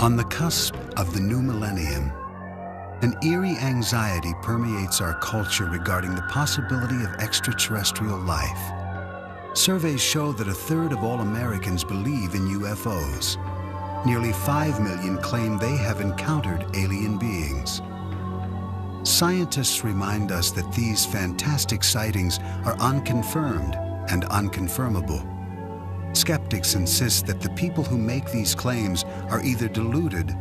On the cusp of the new millennium, an eerie anxiety permeates our culture regarding the possibility of extraterrestrial life. Surveys show that 1/3 of all Americans believe in UFOs. Nearly 5 million claim they have encountered alien beings. Scientists remind us that these fantastic sightings are unconfirmed and unconfirmable. Skeptics insist that the people who make these claims are either deluded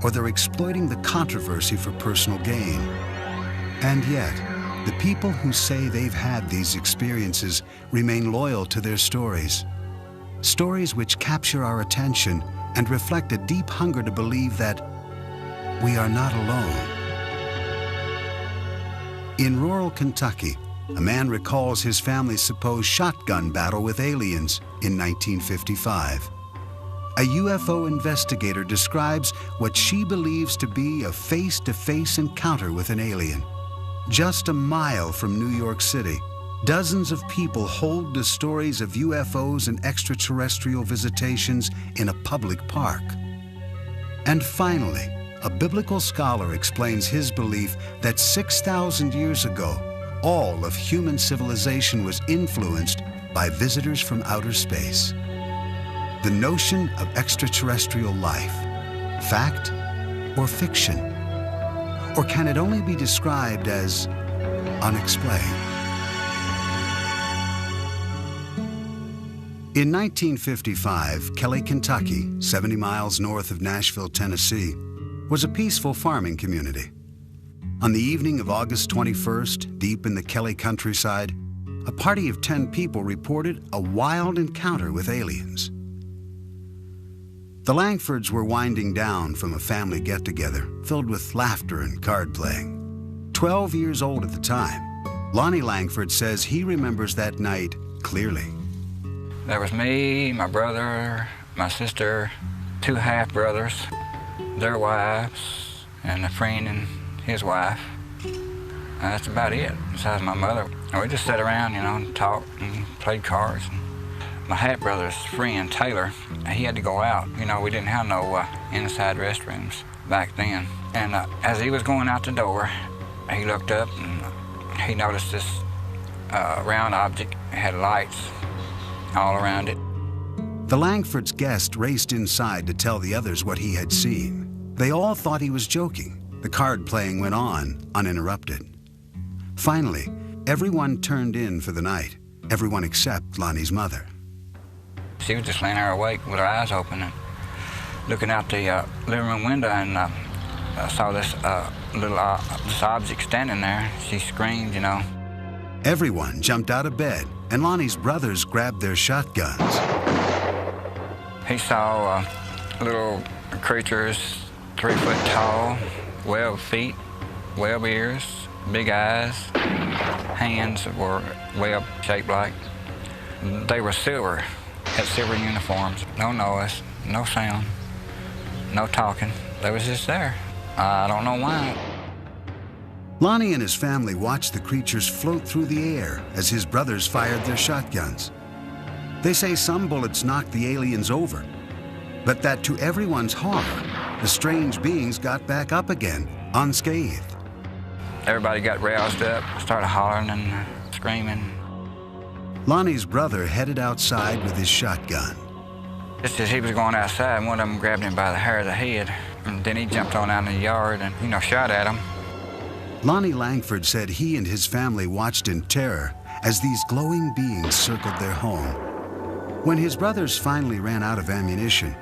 or they're exploiting the controversy for personal gain. And yet, the people who say they've had these experiences remain loyal to their stories. Stories which capture our attention and reflect a deep hunger to believe that we are not alone. In rural Kentucky, a man recalls his family's supposed shotgun battle with aliens in 1955. A UFO investigator describes what she believes to be a face-to-face encounter with an alien. Just a mile from New York City, dozens of people hold the stories of UFOs and extraterrestrial visitations in a public park. And finally, a biblical scholar explains his belief that 6,000 years ago, all of human civilization was influenced by visitors from outer space. The notion of extraterrestrial life, fact or fiction? Or can it only be described as unexplained? In 1955, Kelly, Kentucky, 70 miles north of Nashville, Tennessee, was a peaceful farming community. On the evening of August 21st, deep in the Kelly countryside, a party of 10 people reported a wild encounter with aliens. The Langfords were winding down from a family get-together filled with laughter and card playing. 12 years old at the time, Lonnie Langford says he remembers that night clearly. There was me, my brother, my sister, 2 half-brothers, their wives, and a friend and his wife. That's about it, besides my mother. And we just sat around, and talked and played cards. My half-brother's friend, Taylor, he had to go out. We didn't have no inside restrooms back then. And as he was going out the door, he looked up and he noticed this round object. It had lights all around it. The Langfords' guest raced inside to tell the others what he had seen. They all thought he was joking. The card playing went on, uninterrupted. Finally, everyone turned in for the night, everyone except Lonnie's mother. She was just laying there awake with her eyes open and looking out the living room window, and saw this this object standing there. She screamed, Everyone jumped out of bed, and Lonnie's brothers grabbed their shotguns. He saw little creatures 3 foot tall, webbed feet, webbed ears, big eyes, hands that were web shaped like. They were silver, had silver uniforms, no noise, no sound, no talking. They was just there. I don't know why. Lonnie and his family watched the creatures float through the air as his brothers fired their shotguns. They say some bullets knocked the aliens over, but that to everyone's horror, the strange beings got back up again, unscathed. Everybody got roused up, started hollering and screaming. Lonnie's brother headed outside with his shotgun. Just as he was going outside, one of them grabbed him by the hair of the head, and then he jumped on out in the yard and, shot at him. Lonnie Langford said he and his family watched in terror as these glowing beings circled their home. When his brothers finally ran out of ammunition,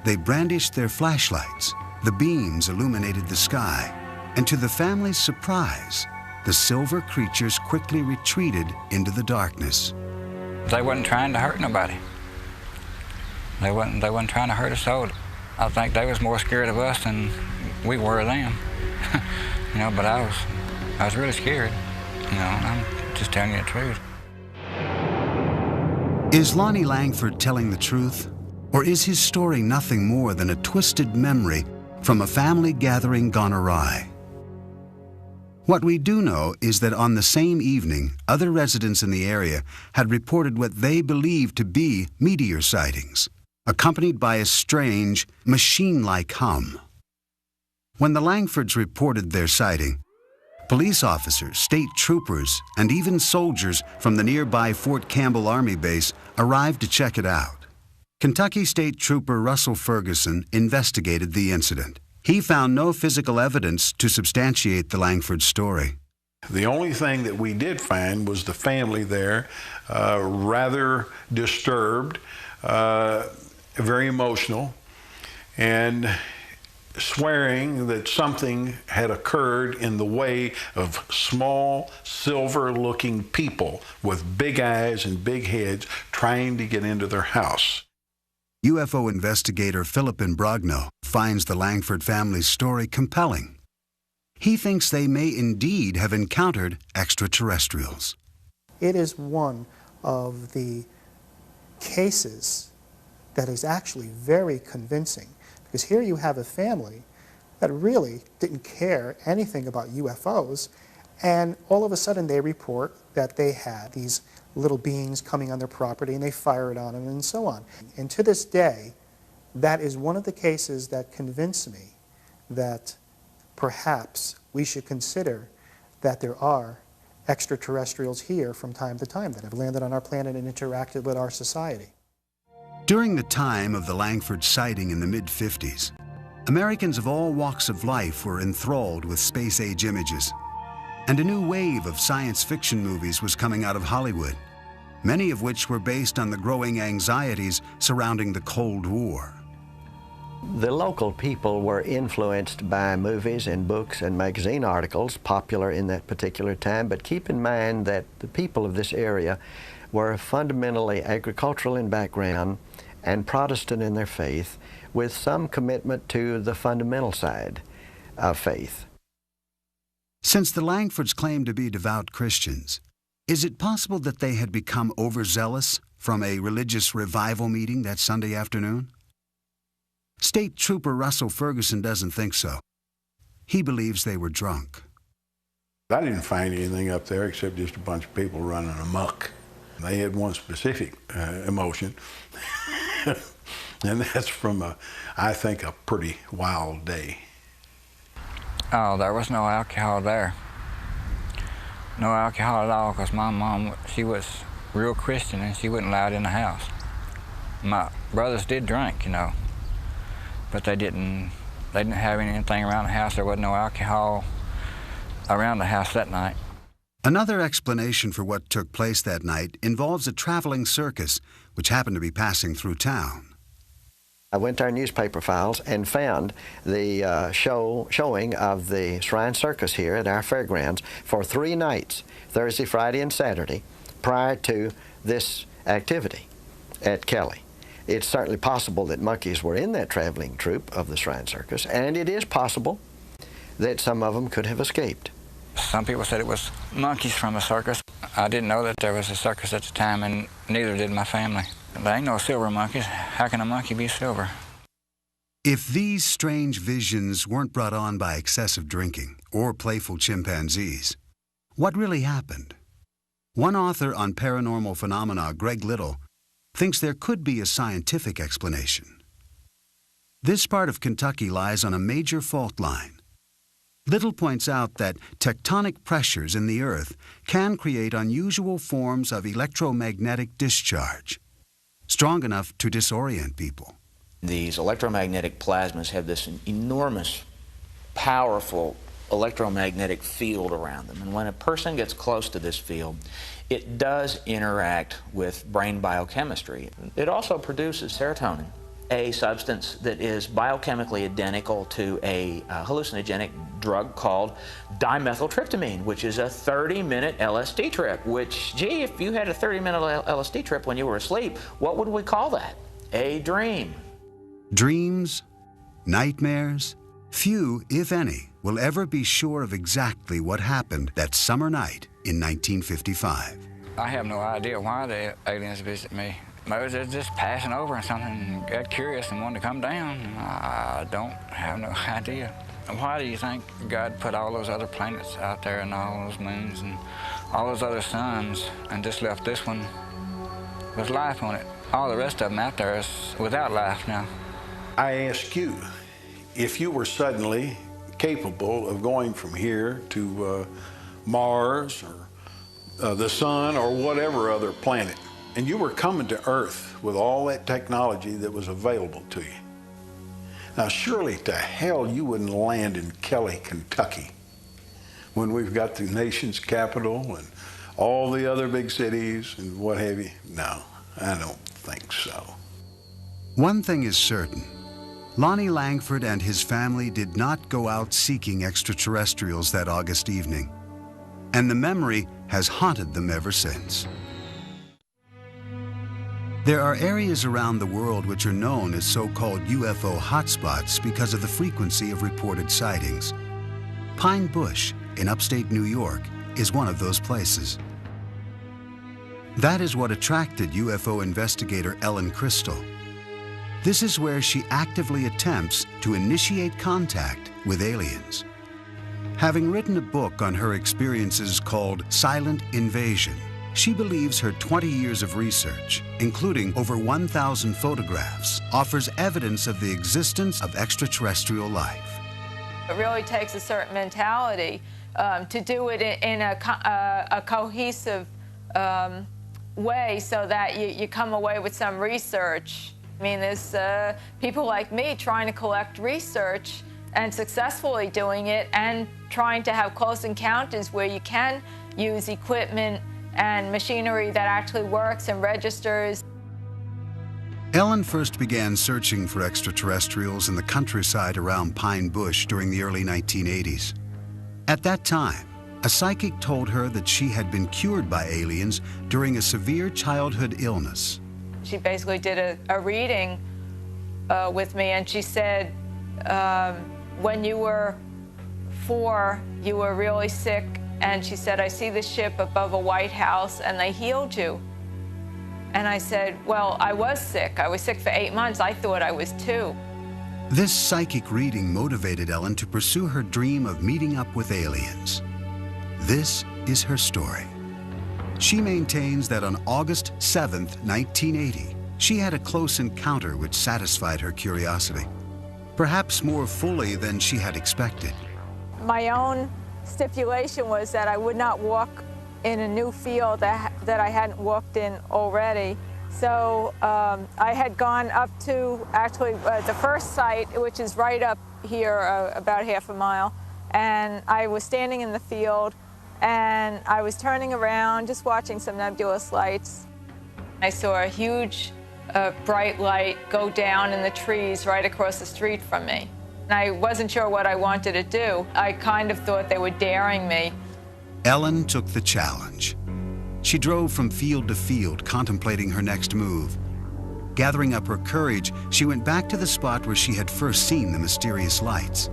they brandished their flashlights. The beams illuminated the sky, and to the family's surprise, the silver creatures quickly retreated into the darkness. They wasn't trying to hurt nobody. They wasn't trying to hurt us all. I think they was more scared of us than we were of them. But I was really scared. I'm just telling you the truth. Is Lonnie Langford telling the truth? Or is his story nothing more than a twisted memory from a family gathering gone awry? What we do know is that on the same evening, other residents in the area had reported what they believed to be meteor sightings. accompanied by a strange, machine-like hum. When the Langfords reported their sighting, police officers, state troopers, and even soldiers from the nearby Fort Campbell Army Base arrived to check it out. Kentucky State Trooper Russell Ferguson investigated the incident. He found no physical evidence to substantiate the Langford story. The only thing that we did find was the family there, rather disturbed, very emotional, and swearing that something had occurred in the way of small, silver-looking people with big eyes and big heads trying to get into their house. UFO investigator Philip Imbrogno finds the Langford family's story compelling. He thinks they may indeed have encountered extraterrestrials. It is one of the cases that is actually very convincing, because here you have a family that really didn't care anything about UFOs, and all of a sudden they report that they had these little beings coming on their property and they fired on them and so on. And to this day, that is one of the cases that convinced me that perhaps we should consider that there are extraterrestrials here from time to time that have landed on our planet and interacted with our society. During the time of the Langford sighting in the mid-50s, Americans of all walks of life were enthralled with space-age images, and a new wave of science fiction movies was coming out of Hollywood, many of which were based on the growing anxieties surrounding the Cold War. The local people were influenced by movies and books and magazine articles popular in that particular time, but keep in mind that the people of this area were fundamentally agricultural in background and Protestant in their faith, with some commitment to the fundamental side of faith. Since the Langfords claimed to be devout Christians, is it possible that they had become overzealous from a religious revival meeting that Sunday afternoon? State Trooper Russell Ferguson doesn't think so. He believes they were drunk. I didn't find anything up there except just a bunch of people running amok. They had one specific emotion, and that's from, I think, a pretty wild day. Oh, there was no alcohol there. No alcohol at all, because my mom, she was real Christian and she wasn't allowed in the house. My brothers did drink, you know, but they didn't have anything around the house. There wasn't no alcohol around the house that night. Another explanation for what took place that night involves a traveling circus which happened to be passing through town. I went to our newspaper files and found the showing of the Shrine Circus here at our fairgrounds for 3 nights, Thursday, Friday, and Saturday, prior to this activity at Kelly. It's certainly possible that monkeys were in that traveling troupe of the Shrine Circus, and it is possible that some of them could have escaped. Some people said it was monkeys from a circus. I didn't know that there was a circus at the time, and neither did my family. There ain't no silver monkeys. How can a monkey be silver? If these strange visions weren't brought on by excessive drinking or playful chimpanzees, what really happened? One author on paranormal phenomena, Greg Little, thinks there could be a scientific explanation. This part of Kentucky lies on a major fault line. Little points out that tectonic pressures in the Earth can create unusual forms of electromagnetic discharge, strong enough to disorient people. These electromagnetic plasmas have this enormous, powerful electromagnetic field around them. And when a person gets close to this field, it does interact with brain biochemistry. It also produces serotonin, a substance that is biochemically identical to a hallucinogenic drug called dimethyltryptamine, which is a 30-minute LSD trip, which, gee, if you had a 30-minute LSD trip when you were asleep, what would we call that? A dream. Dreams, nightmares, few, if any, will ever be sure of exactly what happened that summer night in 1955. I have no idea why the aliens visit me. Maybe they're just passing over and something and got curious and wanted to come down. I don't have no idea. Why do you think God put all those other planets out there and all those moons and all those other suns and just left this one with life on it? All the rest of them out there is without life now. I ask you, if you were suddenly capable of going from here to Mars or the sun or whatever other planet, and you were coming to Earth with all that technology that was available to you. Now, surely to hell you wouldn't land in Kelly, Kentucky, when we've got the nation's capital and all the other big cities and what have you. No, I don't think so. One thing is certain. Lonnie Langford and his family did not go out seeking extraterrestrials that August evening, and the memory has haunted them ever since. There are areas around the world which are known as so-called UFO hotspots because of the frequency of reported sightings. Pine Bush in upstate New York is one of those places. That is what attracted UFO investigator Ellen Crystal. This is where she actively attempts to initiate contact with aliens. Having written a book on her experiences called Silent Invasion, she believes her 20 years of research, including over 1,000 photographs, offers evidence of the existence of extraterrestrial life. It really takes a certain mentality to do it in a cohesive way so that you come away with some research. I mean, there's people like me trying to collect research and successfully doing it and trying to have close encounters where you can use equipment and machinery that actually works and registers. Ellen first began searching for extraterrestrials in the countryside around Pine Bush during the early 1980s. At that time, a psychic told her that she had been cured by aliens during a severe childhood illness. She basically did a reading with me, and she said, when you were 4, you were really sick, and she said, I see the ship above a White House, and they healed you. And I said, well, I was sick. I was sick for 8 months. I thought I was 2. This psychic reading motivated Ellen to pursue her dream of meeting up with aliens. This is her story. She maintains that on August 7th, 1980, she had a close encounter which satisfied her curiosity, perhaps more fully than she had expected. My own stipulation was that I would not walk in a new field that I hadn't walked in already. So I had gone up to actually the first site, which is right up here, about half a mile, and I was standing in the field, and I was turning around, just watching some nebulous lights. I saw a huge bright light go down in the trees right across the street from me. And I wasn't sure what I wanted to do. I kind of thought they were daring me. Ellen took the challenge. She drove from field to field, contemplating her next move. Gathering up her courage, she went back to the spot where she had first seen the mysterious lights.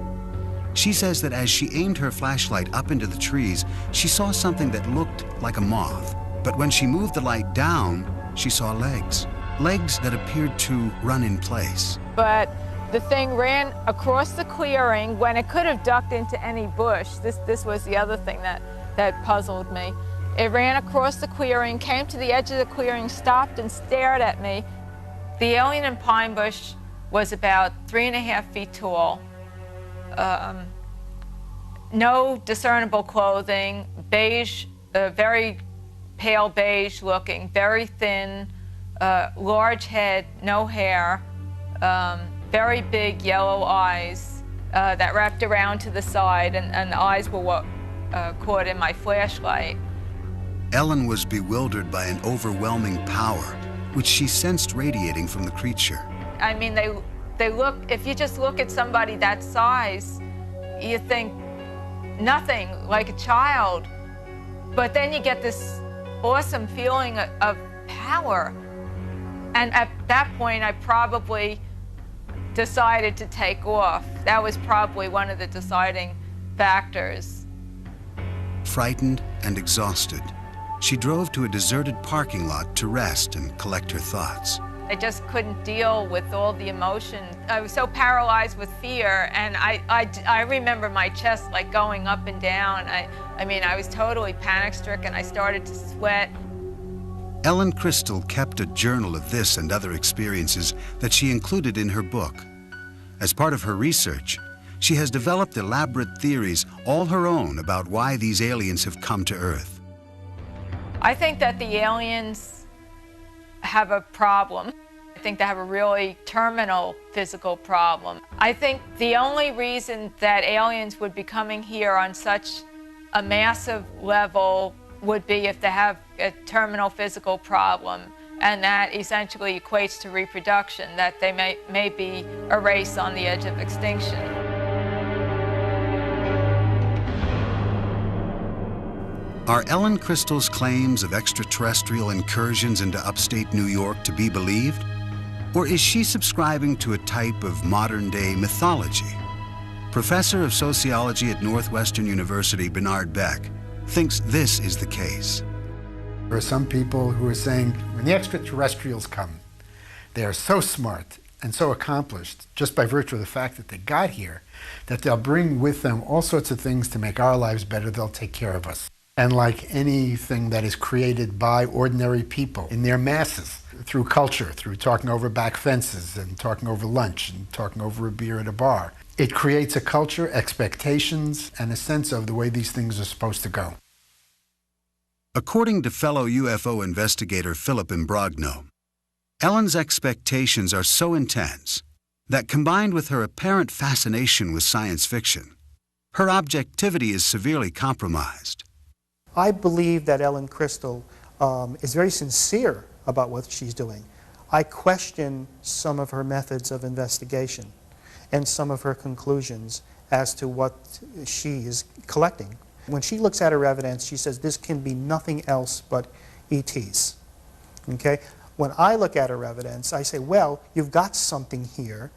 She says that as she aimed her flashlight up into the trees, she saw something that looked like a moth. But when she moved the light down, she saw legs. Legs that appeared to run in place. But the thing ran across the clearing when it could have ducked into any bush. This was the other thing that puzzled me. It ran across the clearing, came to the edge of the clearing, stopped and stared at me. The alien in Pine Bush was about 3.5 feet tall. No discernible clothing, beige, very pale beige looking, very thin, large head, no hair, very big yellow eyes that wrapped around to the side, and the eyes were what caught in my flashlight. Ellen was bewildered by an overwhelming power, which she sensed radiating from the creature. I mean, they look, if you just look at somebody that size, you think nothing, like a child. But then you get this awesome feeling of power. And at that point, I probably decided to take off. That was probably one of the deciding factors. Frightened and exhausted, she drove to a deserted parking lot to rest and collect her thoughts. I just couldn't deal with all the emotion. I was so paralyzed with fear, and I remember my chest like going up and down. I mean, I was totally panic-stricken. I started to sweat. Ellen Crystal kept a journal of this and other experiences that she included in her book. As part of her research, she has developed elaborate theories all her own about why these aliens have come to Earth. I think that the aliens have a problem. I think they have a really terminal physical problem. I think the only reason that aliens would be coming here on such a massive level would be if they have a terminal physical problem, and that essentially equates to reproduction, that they may be a race on the edge of extinction. Are Ellen Crystal's claims of extraterrestrial incursions into upstate New York to be believed? Or is she subscribing to a type of modern-day mythology? Professor of Sociology at Northwestern University, Bernard Beck, thinks this is the case. There are some people who are saying, when the extraterrestrials come, they are so smart and so accomplished, just by virtue of the fact that they got here, that they'll bring with them all sorts of things to make our lives better. They'll take care of us. And like anything that is created by ordinary people in their masses, through culture, through talking over back fences and talking over lunch and talking over a beer at a bar, it creates a culture, expectations, and a sense of the way these things are supposed to go. According to fellow UFO investigator Philip Imbrogno, Ellen's expectations are so intense that, combined with her apparent fascination with science fiction, her objectivity is severely compromised. I believe that Ellen Crystal is very sincere about what she's doing. I question some of her methods of investigation and some of her conclusions as to what she is collecting. When she looks at her evidence, she says this can be nothing else but ETs. Okay? When I look at her evidence, I say, well, you've got something here.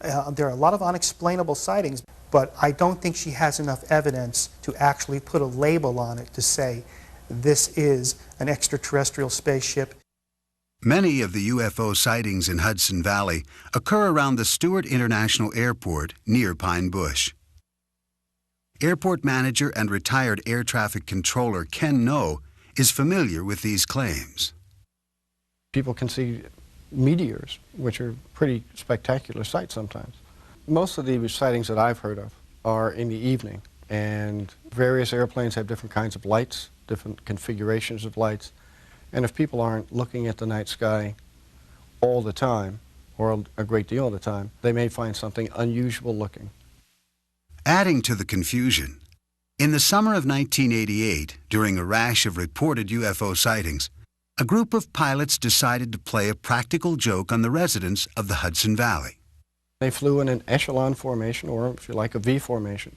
There are a lot of unexplainable sightings, but I don't think she has enough evidence to actually put a label on it to say this is an extraterrestrial spaceship. Many of the UFO sightings in Hudson Valley occur around the Stewart International Airport near Pine Bush. Airport manager and retired air traffic controller Ken No is familiar with these claims. People can see meteors, which are pretty spectacular sights sometimes. Most of the sightings that I've heard of are in the evening, and various airplanes have different kinds of lights, different configurations of lights. And if people aren't looking at the night sky all the time, or a great deal of the time, they may find something unusual looking. Adding to the confusion, in the summer of 1988, during a rash of reported UFO sightings, a group of pilots decided to play a practical joke on the residents of the Hudson Valley. They flew in an echelon formation, or if you like, a V formation,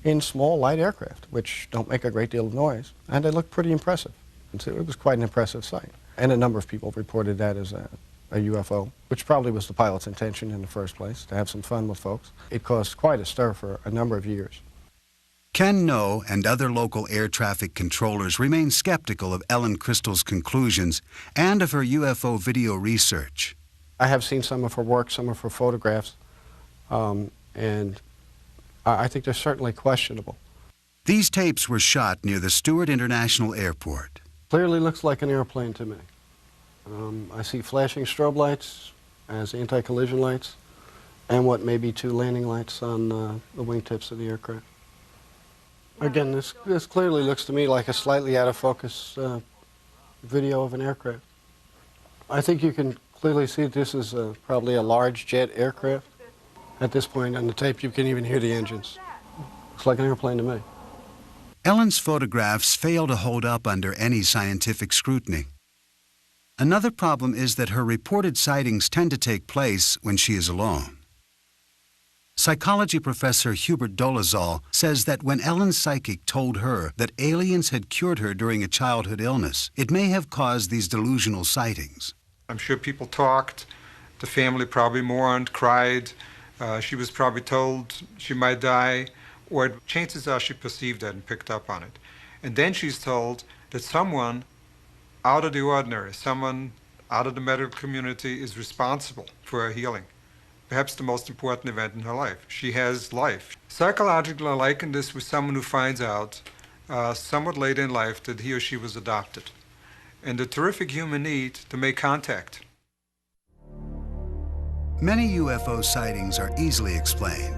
in small light aircraft, which don't make a great deal of noise, and they looked pretty impressive. And so it was quite an impressive sight. And a number of people reported that as a UFO, which probably was the pilot's intention in the first place, to have some fun with folks. It caused quite a stir for a number of years. Ken No and other local air traffic controllers remain skeptical of Ellen Crystal's conclusions and of her UFO video research. I have seen some of her work, some of her photographs, and I think they're certainly questionable. These tapes were shot near the Stewart International Airport. Clearly looks like an airplane to me. I see flashing strobe lights as anti-collision lights, and what may be two landing lights on the wingtips of the aircraft. Again, this clearly looks to me like a slightly out of focus video of an aircraft. I think you can clearly see that this is probably a large jet aircraft. At this point on the tape, you can even hear the engines. Looks like an airplane to me. Ellen's photographs fail to hold up under any scientific scrutiny. Another problem is that her reported sightings tend to take place when she is alone. Psychology professor Hubert Dolezal says that when Ellen's psychic told her that aliens had cured her during a childhood illness, it may have caused these delusional sightings. I'm sure people talked. The family probably mourned, cried. She was probably told she might die, or chances are she perceived that and picked up on it. And then she's told that someone out of the ordinary, someone out of the medical community is responsible for her healing. Perhaps the most important event in her life. She has life. Psychologically, I liken this with someone who finds out somewhat late in life that he or she was adopted. and the terrific human need to make contact. Many UFO sightings are easily explained.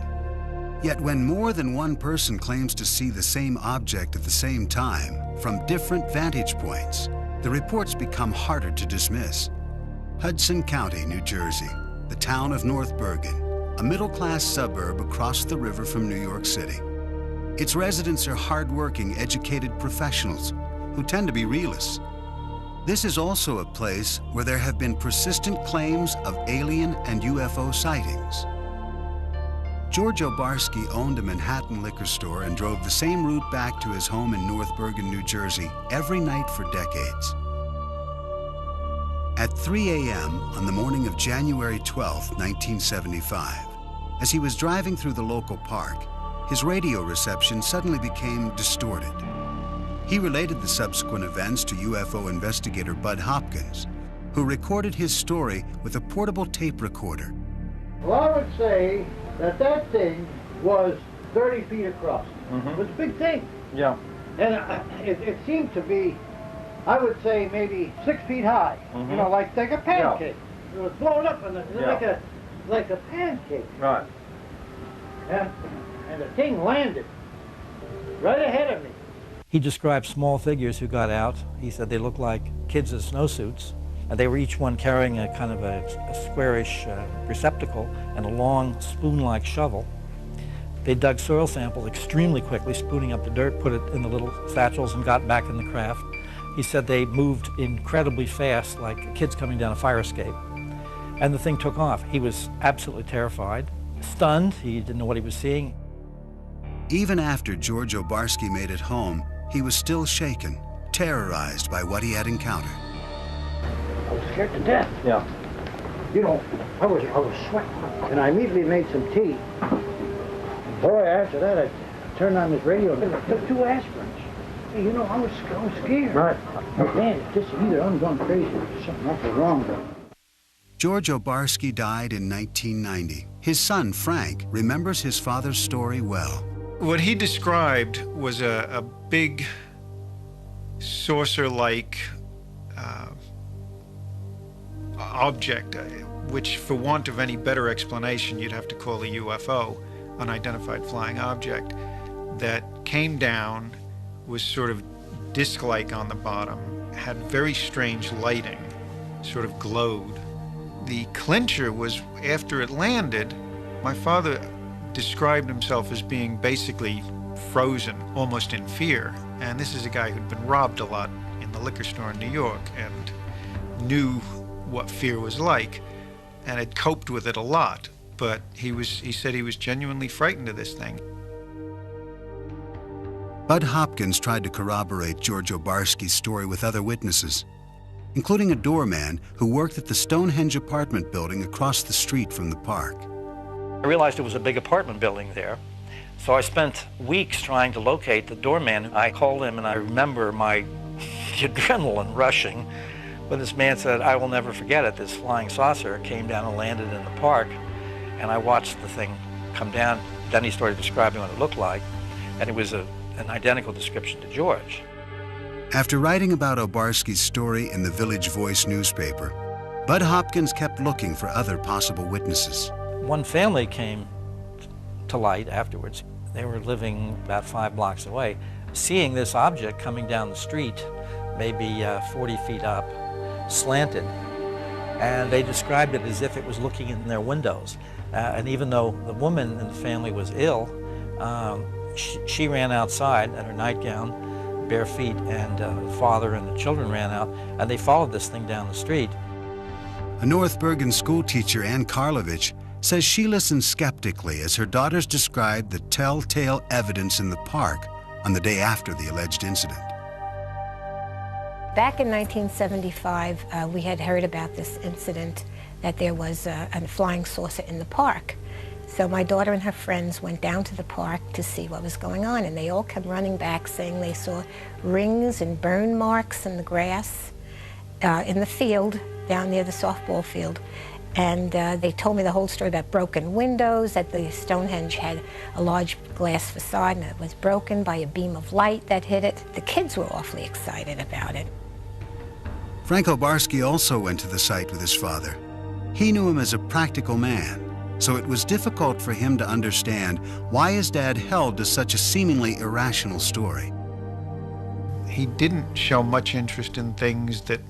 Yet when more than one person claims to see the same object at the same time from different vantage points, the reports become harder to dismiss. Hudson County, New Jersey, the town of North Bergen, a middle-class suburb across the river from New York City. Its residents are hard-working, educated professionals who tend to be realists. This is also a place where there have been persistent claims of alien and UFO sightings. George Obarski owned a Manhattan liquor store and drove the same route back to his home in North Bergen, New Jersey, every night for decades. At 3 a.m. on the morning of January 12, 1975, as he was driving through the local park, his radio reception suddenly became distorted. He related the subsequent events to UFO investigator Bud Hopkins, who recorded his story with a portable tape recorder. Well, I would say that thing was 30 feet across. It was a big thing. Yeah. And it seemed to be, I would say, maybe 6 feet high. You know, like a pancake. Yeah. It was blown up and like a pancake. Right. And the thing landed right ahead of me. He described small figures who got out. He said they looked like kids in snowsuits. And they were each one carrying a kind of a squarish receptacle and a long spoon-like shovel. They dug soil samples extremely quickly, spooning up the dirt, put it in the little satchels, and got back in the craft. He said they moved incredibly fast, like kids coming down a fire escape. And the thing took off. He was absolutely terrified, stunned. He didn't know what he was seeing. Even after George Obarski made it home, he was still shaken, terrorized by what he had encountered. I was scared to death. Yeah. You know, I was sweating, and I immediately made some tea. Boy, after that, I turned on this radio and I took 2 aspirins. Hey, you know, I was scared. Right. Oh, man, this either I'm going crazy or there's something awful wrong with me. George Obarski died in 1990. His son, Frank, remembers his father's story well. What he described was a big saucer-like object, which for want of any better explanation you'd have to call a UFO, unidentified flying object, that came down, was sort of disc-like on the bottom, had very strange lighting, sort of glowed. The clincher was, after it landed, my father described himself as being basically frozen, almost in fear. And this is a guy who'd been robbed a lot in the liquor store in New York and knew what fear was like and had coped with it a lot. But he said he was genuinely frightened of this thing. Bud Hopkins tried to corroborate George Obarski's story with other witnesses, including a doorman who worked at the Stonehenge apartment building across the street from the park. I realized it was a big apartment building there, so I spent weeks trying to locate the doorman. I called him, and I remember the adrenaline rushing when this man said, "I will never forget it, this flying saucer came down and landed in the park," and I watched the thing come down. Then he started describing what it looked like, and it was an identical description to George. After writing about Obarski's story in the Village Voice newspaper, Bud Hopkins kept looking for other possible witnesses. One family came to light afterwards. They were living about 5 blocks away, seeing this object coming down the street, maybe 40 feet up, slanted, and they described it as if it was looking in their windows. And even though the woman in the family was ill, she ran outside in her nightgown, bare feet, and the father and the children ran out, and they followed this thing down the street. A North Bergen school teacher, Ann Karlovich, says she listened skeptically as her daughters described the telltale evidence in the park on the day after the alleged incident. Back in 1975, we had heard about this incident that there was a flying saucer in the park. So my daughter and her friends went down to the park to see what was going on, and they all came running back saying they saw rings and burn marks in the grass in the field down near the softball field. And they told me the whole story about broken windows, that the Stonehenge had a large glass facade and it was broken by a beam of light that hit it. The kids were awfully excited about it. Frank Obarski also went to the site with his father. He knew him as a practical man, so it was difficult for him to understand why his dad held to such a seemingly irrational story. He didn't show much interest in things that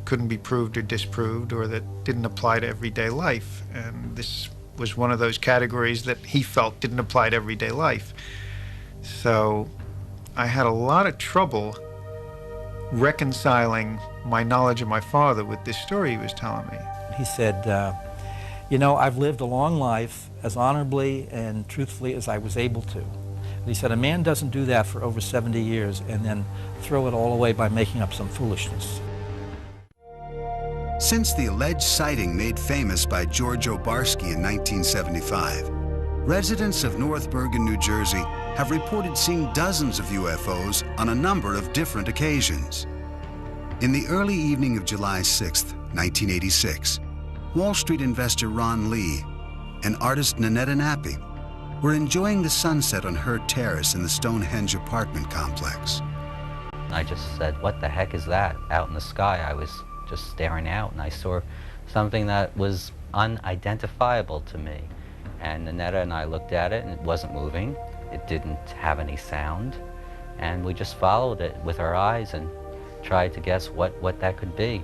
couldn't be proved or disproved or that didn't apply to everyday life. And this was one of those categories that he felt didn't apply to everyday life. So I had a lot of trouble reconciling my knowledge of my father with this story he was telling me. He said, you know, I've lived a long life as honorably and truthfully as I was able to. And he said, a man doesn't do that for over 70 years and then throw it all away by making up some foolishness. Since the alleged sighting made famous by George Obarski in 1975, residents of North Bergen, New Jersey have reported seeing dozens of UFOs on a number of different occasions. In the early evening of July 6, 1986, Wall Street investor Ron Lee and artist Nanetta Nappy were enjoying the sunset on Hurd Terrace in the Stonehenge apartment complex. I just said, what the heck is that out in the sky? I was just staring out and I saw something that was unidentifiable to me. And Nanetta and I looked at it and it wasn't moving. It didn't have any sound. And we just followed it with our eyes and tried to guess what that could be.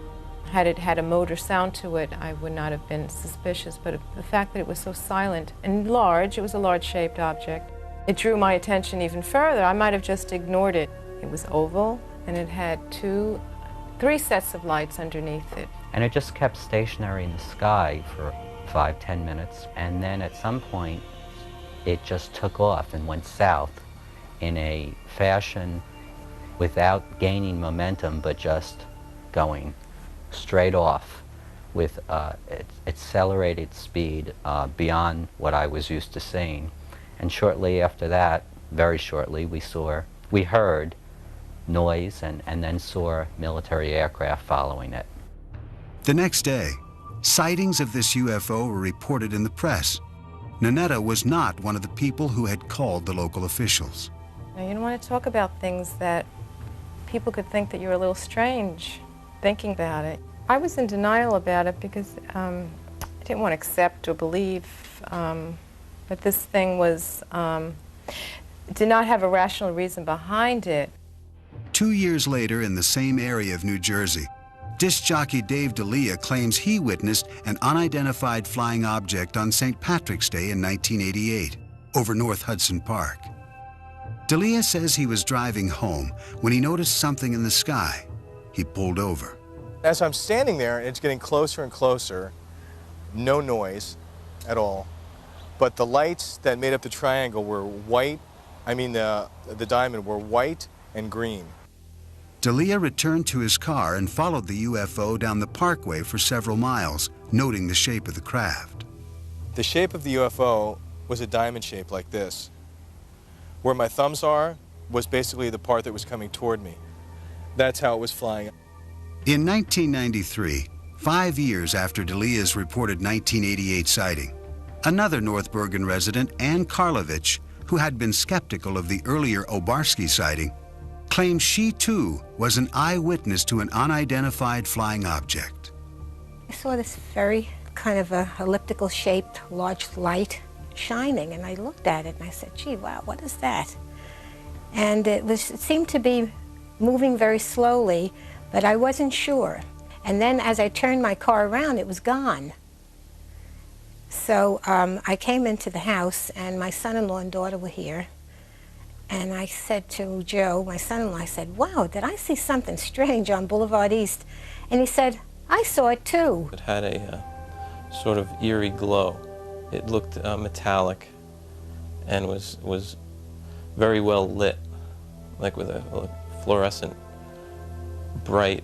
Had it had a motor sound to it, I would not have been suspicious, but the fact that it was so silent and large, it was a large-shaped object, it drew my attention even further. I might have just ignored it. It was oval, and it had three sets of lights underneath it. And it just kept stationary in the sky for 5-10 minutes, and then at some point, it just took off and went south in a fashion without gaining momentum, but just going straight off with accelerated speed beyond what I was used to seeing. And shortly after that, very shortly, we heard noise and then saw military aircraft following it. The next day, sightings of this UFO were reported in the press. Nanetta was not one of the people who had called the local officials. Now, you don't want to talk about things that people could think that you're a little strange thinking about it. I was in denial about it because I didn't want to accept or believe that this thing did not have a rational reason behind it. 2 years later, in the same area of New Jersey, disc jockey Dave D'Elia claims he witnessed an unidentified flying object on St. Patrick's Day in 1988 over North Hudson Park. D'Elia says he was driving home when he noticed something in the sky. He pulled over. As I'm standing there, it's getting closer and closer, no noise at all, but the lights that made up the triangle were white, the diamond were white and green. D'Elia returned to his car and followed the UFO down the parkway for several miles, noting the shape of the craft. The shape of the UFO was a diamond shape like this. Where my thumbs are was basically the part that was coming toward me. That's how it was flying. In 1993, 5 years after D'Elia's reported 1988 sighting, another North Bergen resident, Ann Karlovich, who had been skeptical of the earlier Obarski sighting, claims she too was an eyewitness to an unidentified flying object. I saw this very kind of a elliptical shaped large light shining, and I looked at it and I said, gee, wow, what is that? And it seemed to be moving very slowly, but I wasn't sure. And then as I turned my car around, it was gone. So I came into the house, and my son-in-law and daughter were here. And I said to Joe, my son-in-law, I said, wow, did I see something strange on Boulevard East? And he said, I saw it too. It had a sort of eerie glow. It looked metallic and was very well lit, like with a fluorescent, bright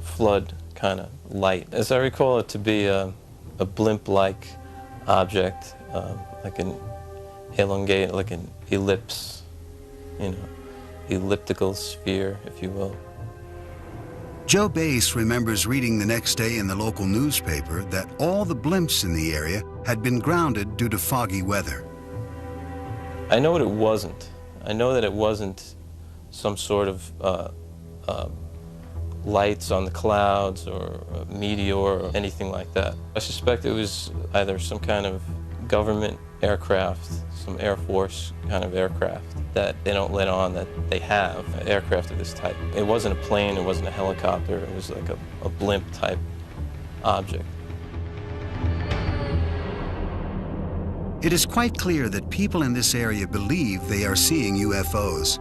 flood kind of light. As I recall it to be a blimp-like object, like an elongated, like an ellipse, elliptical sphere, if you will. Joe Bass remembers reading the next day in the local newspaper that all the blimps in the area had been grounded due to foggy weather. I know what it wasn't. I know that it wasn't some sort of lights on the clouds or a meteor or anything like that. I suspect it was either some kind of government aircraft, some Air Force kind of aircraft that they don't let on that they have aircraft of this type. It wasn't a plane, it wasn't a helicopter, it was like a blimp type object. It is quite clear that people in this area believe they are seeing UFOs.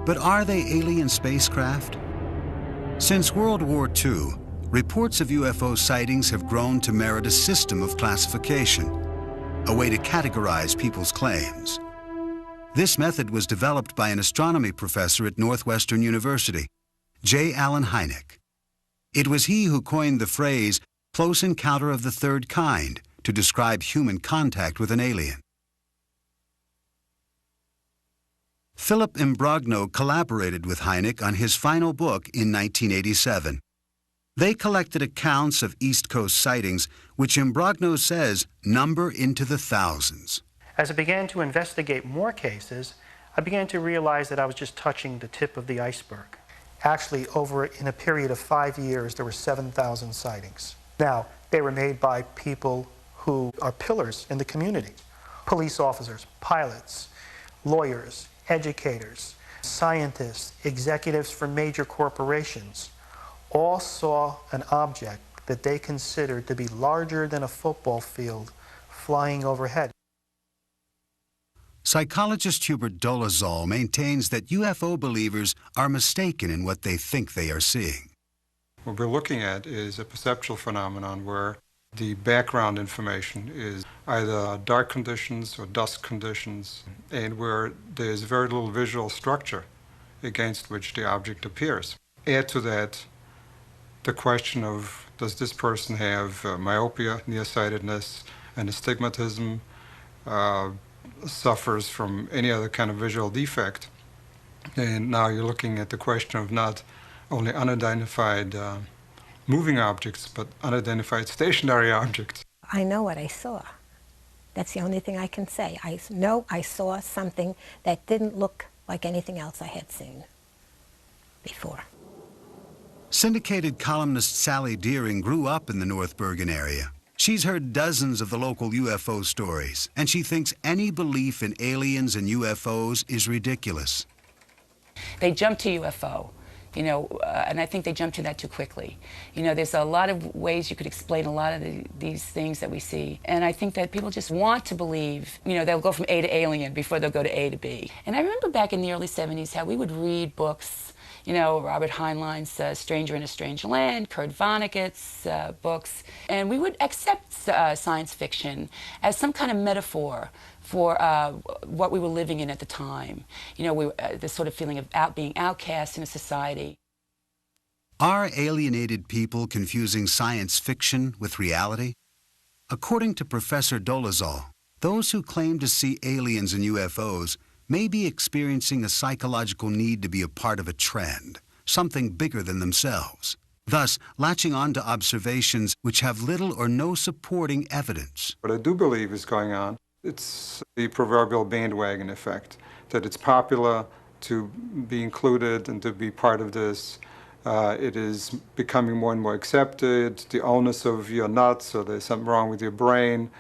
But are they alien spacecraft? Since World War II, reports of UFO sightings have grown to merit a system of classification, a way to categorize people's claims. This method was developed by an astronomy professor at Northwestern University, J. Allen Hynek. It was he who coined the phrase close encounter of the third kind to describe human contact with an alien. Philip Imbrogno collaborated with Hynek on his final book in 1987. They collected accounts of East Coast sightings, which Imbrogno says number into the thousands. As I began to investigate more cases, I began to realize that I was just touching the tip of the iceberg. Actually, in a period of 5 years, there were 7,000 sightings. Now, they were made by people who are pillars in the community. Police officers, pilots, lawyers, educators, scientists, executives for major corporations, all saw an object that they considered to be larger than a football field flying overhead. Psychologist Hubert Dolezal maintains that UFO believers are mistaken in what they think they are seeing. What we're looking at is a perceptual phenomenon where the background information is either dark conditions or dusk conditions, and where there's very little visual structure against which the object appears. Add to that the question of, does this person have myopia, nearsightedness, and astigmatism, suffers from any other kind of visual defect? And now you're looking at the question of not only unidentified moving objects, but unidentified stationary objects. I know what I saw. That's the only thing I can say. I know I saw something that didn't look like anything else I had seen before. Syndicated columnist Sally Deering grew up in the North Bergen area. She's heard dozens of the local UFO stories, and she thinks any belief in aliens and UFOs is ridiculous. They jump to UFO. And I think they jump to that too quickly. There's a lot of ways you could explain a lot of these things that we see. And I think that people just want to believe, they'll go from A to alien before they'll go to A to B. And I remember back in the early 70s how we would read books, Robert Heinlein's Stranger in a Strange Land, Kurt Vonnegut's books, and we would accept science fiction as some kind of metaphor for what we were living in at the time. This sort of feeling of being outcast in a society. Are alienated people confusing science fiction with reality? According to Professor Dolezal, those who claim to see aliens and UFOs may be experiencing a psychological need to be a part of a trend, something bigger than themselves, thus latching on to observations which have little or no supporting evidence. What I do believe is going on, it's the proverbial bandwagon effect, that it's popular to be included and to be part of this. It is becoming more and more accepted. The onus of you're nuts, or there's something wrong with your brain,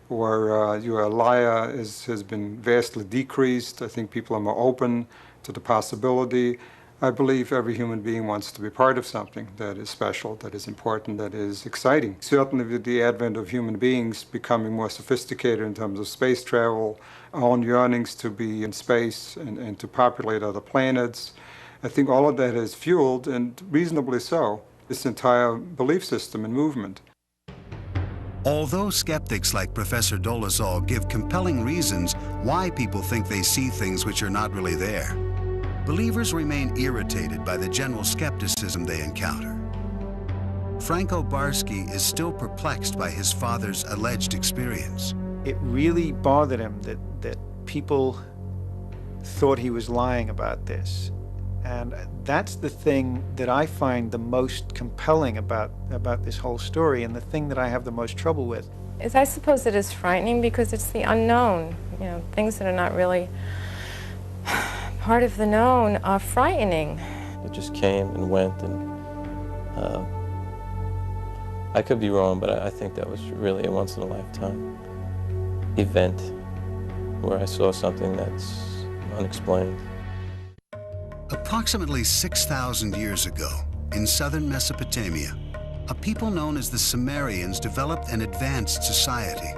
or you're a liar has been vastly decreased. I think people are more open to the possibility. I believe every human being wants to be part of something that is special, that is important, that is exciting. Certainly with the advent of human beings becoming more sophisticated in terms of space travel, our own yearnings to be in space and to populate other planets, I think all of that has fueled, and reasonably so, this entire belief system and movement. Although skeptics like Professor Dolezal give compelling reasons why people think they see things which are not really there, believers remain irritated by the general skepticism they encounter. Franco Barsky is still perplexed by his father's alleged experience. It really bothered him that people thought he was lying about this. And that's the thing that I find the most compelling about this whole story, and the thing that I have the most trouble with. I suppose it is frightening because it's the unknown. Things that are not really part of the known are frightening. It just came and went, and I could be wrong, but I think that was really a once-in-a-lifetime event where I saw something that's unexplained. Approximately 6,000 years ago, in southern Mesopotamia, a people known as the Sumerians developed an advanced society.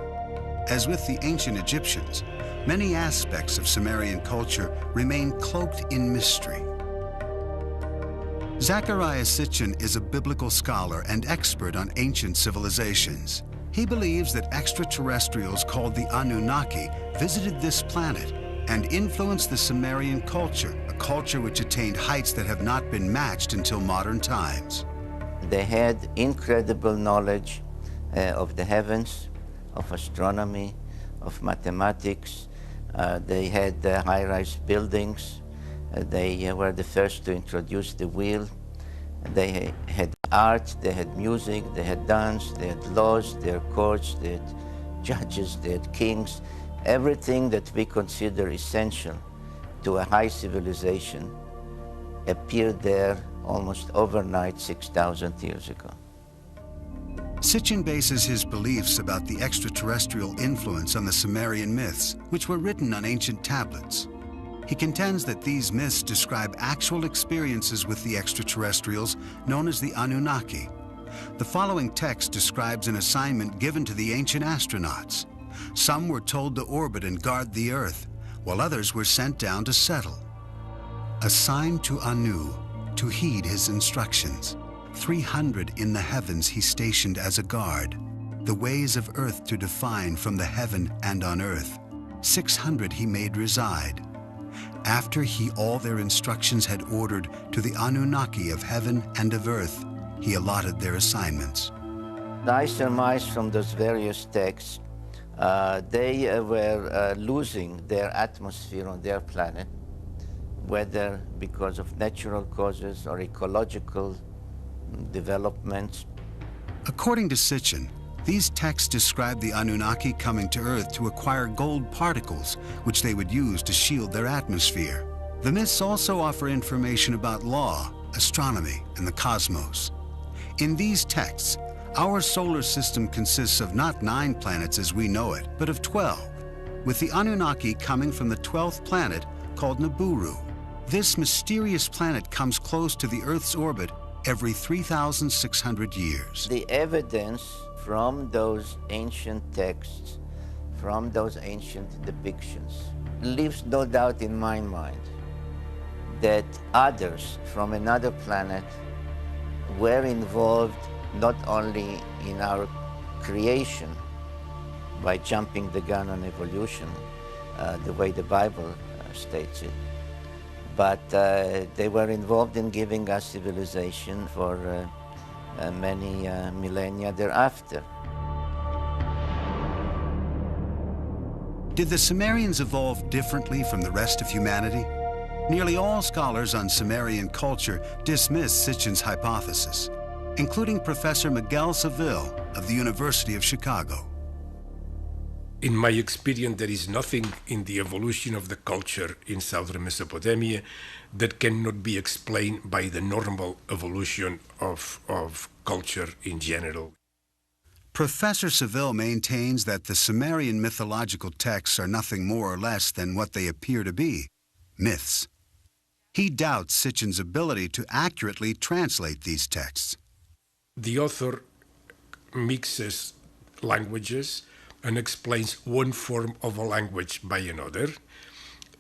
As with the ancient Egyptians, many aspects of Sumerian culture remain cloaked in mystery. Zecharia Sitchin is a biblical scholar and expert on ancient civilizations. He believes that extraterrestrials called the Anunnaki visited this planet and influenced the Sumerian culture, a culture which attained heights that have not been matched until modern times. They had incredible knowledge of the heavens, of astronomy, of mathematics. They had high-rise buildings. They were the first to introduce the wheel. They had art, they had music, they had dance, they had laws, they had courts, they had judges, they had kings. Everything that we consider essential to a high civilization appeared there almost overnight 6,000 years ago. Sitchin bases his beliefs about the extraterrestrial influence on the Sumerian myths, which were written on ancient tablets. He contends that these myths describe actual experiences with the extraterrestrials known as the Anunnaki. The following text describes an assignment given to the ancient astronauts. Some were told to orbit and guard the Earth, while others were sent down to settle. Assigned to Anu, to heed his instructions. 300 in the heavens he stationed as a guard, the ways of earth to define from the heaven and on earth. 600 he made reside. After he all their instructions had ordered to the Anunnaki of heaven and of earth, he allotted their assignments. I surmise from those various texts, they were losing their atmosphere on their planet, whether because of natural causes or ecological developments. According to Sitchin, these texts describe the Anunnaki coming to Earth to acquire gold particles, which they would use to shield their atmosphere. The myths also offer information about law, astronomy, and the cosmos. In these texts, our solar system consists of not 9 planets as we know it, but of 12, with the Anunnaki coming from the 12th planet called Nibiru. This mysterious planet comes close to the Earth's orbit every 3,600 years. The evidence from those ancient texts, from those ancient depictions, leaves no doubt in my mind that others from another planet were involved not only in our creation by jumping the gun on evolution, the way the Bible states it, but they were involved in giving us civilization for many millennia thereafter. Did the Sumerians evolve differently from the rest of humanity? Nearly all scholars on Sumerian culture dismiss Sitchin's hypothesis, including Professor Miguel Seville of the University of Chicago. In my experience, there is nothing in the evolution of the culture in southern Mesopotamia that cannot be explained by the normal evolution of culture in general. Professor Seville maintains that the Sumerian mythological texts are nothing more or less than what they appear to be, myths. He doubts Sitchin's ability to accurately translate these texts. The author mixes languages and explains one form of a language by another,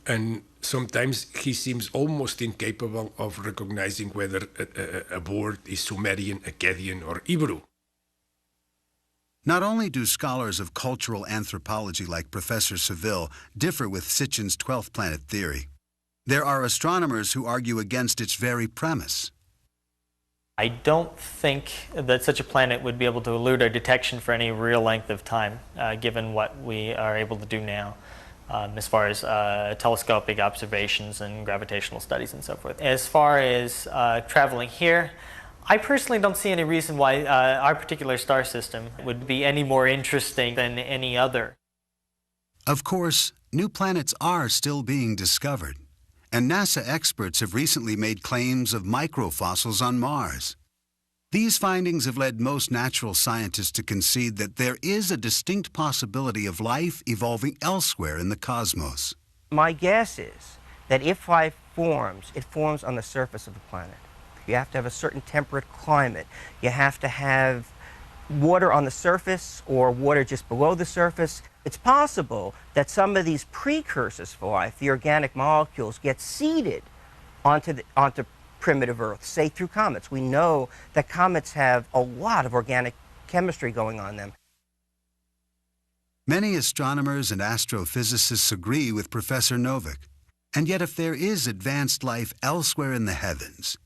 and sometimes he seems almost incapable of recognizing whether a word is Sumerian, Akkadian, or Hebrew. Not only do scholars of cultural anthropology like Professor Seville differ with Sitchin's 12th planet theory, there are astronomers who argue against its very premise. I don't think that such a planet would be able to elude our detection for any real length of time, given what we are able to do now, as far as telescopic observations and gravitational studies and so forth. As far as traveling here, I personally don't see any reason why our particular star system would be any more interesting than any other. Of course, new planets are still being discovered, and NASA experts have recently made claims of microfossils on Mars. These findings have led most natural scientists to concede that there is a distinct possibility of life evolving elsewhere in the cosmos. My guess is that if life forms, it forms on the surface of the planet. You have to have a certain temperate climate. You have to have water on the surface or water just below the surface. It's possible that some of these precursors for life, the organic molecules, get seeded onto primitive Earth, say through comets. We know that comets have a lot of organic chemistry going on them. Many astronomers and astrophysicists agree with Professor Novick. And yet if there is advanced life elsewhere in the heavens,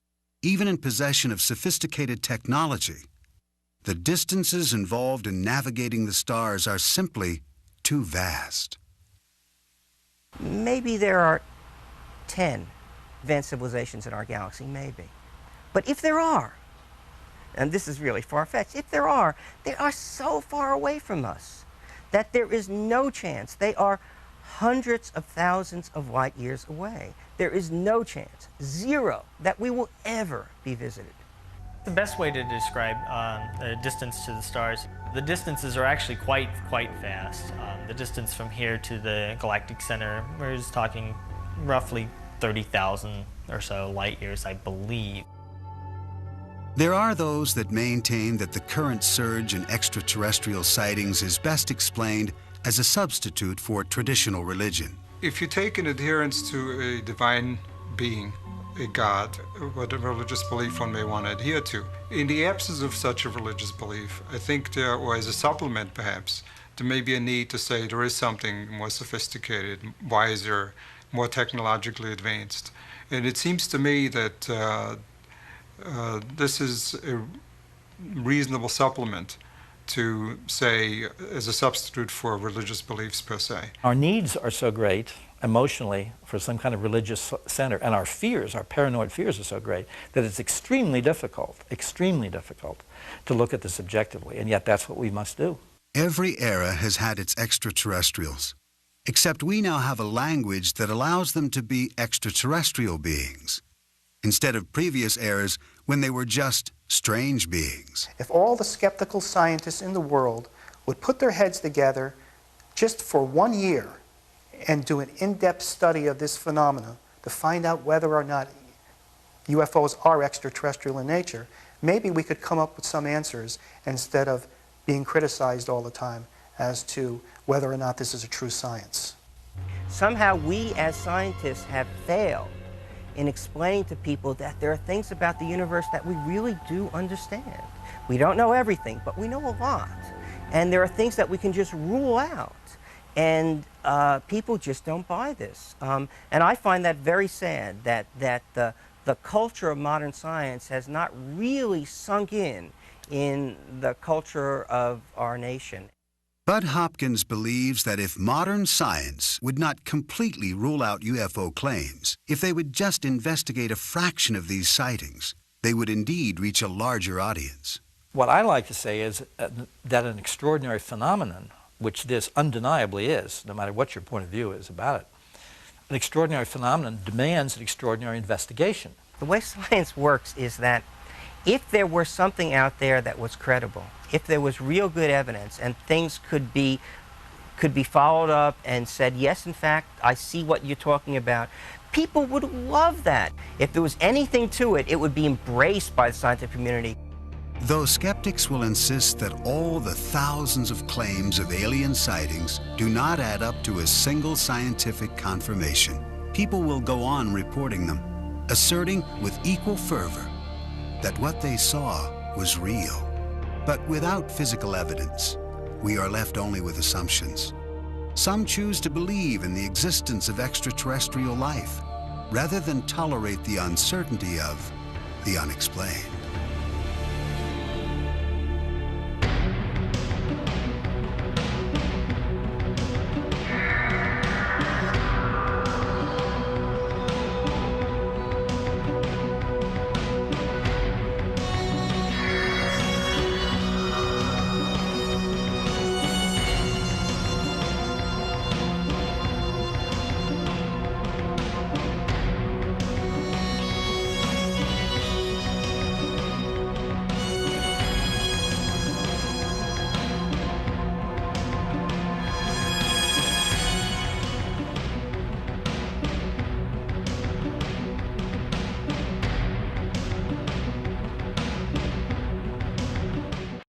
even in possession of sophisticated technology, the distances involved in navigating the stars are simply too vast. Maybe there are 10 advanced civilizations in our galaxy, maybe. But if there are, and this is really far-fetched, if there are, they are so far away from us that there is no chance. They are hundreds of thousands of light years away. There is no chance, zero, that we will ever be visited. The best way to describe the distance to the stars, the distances are actually quite vast. The distance from here to the galactic center, we're just talking roughly 30,000 or so light years, I believe. There are those that maintain that the current surge in extraterrestrial sightings is best explained as a substitute for traditional religion. If you take an adherence to a divine being, a god, what a religious belief one may want to adhere to, in the absence of such a religious belief, I think there, or as a supplement perhaps, there may be a need to say there is something more sophisticated, wiser, more technologically advanced. And it seems to me that this is a reasonable supplement to say as a substitute for religious beliefs per se. Our needs are so great emotionally for some kind of religious center, and our fears, our paranoid fears are so great that it's extremely difficult to look at this objectively, and yet that's what we must do. Every era has had its extraterrestrials, except we now have a language that allows them to be extraterrestrial beings, instead of previous eras when they were just strange beings. If all the skeptical scientists in the world would put their heads together just for 1 year and do an in-depth study of this phenomena to find out whether or not UFOs are extraterrestrial in nature, maybe we could come up with some answers instead of being criticized all the time as to whether or not this is a true science. Somehow we as scientists have failed in explaining to people that there are things about the universe that we really do understand. We don't know everything, but we know a lot. And there are things that we can just rule out. And people just don't buy this. And I find that very sad, that the culture of modern science has not really sunk in the culture of our nation. Bud Hopkins believes that if modern science would not completely rule out UFO claims, if they would just investigate a fraction of these sightings, they would indeed reach a larger audience. What I like to say is that an extraordinary phenomenon, which this undeniably is, no matter what your point of view is about it, an extraordinary phenomenon demands an extraordinary investigation. The way science works is that if there were something out there that was credible, if there was real good evidence and things could be followed up and said, yes, in fact, I see what you're talking about, people would love that. If there was anything to it, it would be embraced by the scientific community. Though skeptics will insist that all the thousands of claims of alien sightings do not add up to a single scientific confirmation, people will go on reporting them, asserting with equal fervor that what they saw was real. But without physical evidence, we are left only with assumptions. Some choose to believe in the existence of extraterrestrial life, rather than tolerate the uncertainty of the unexplained.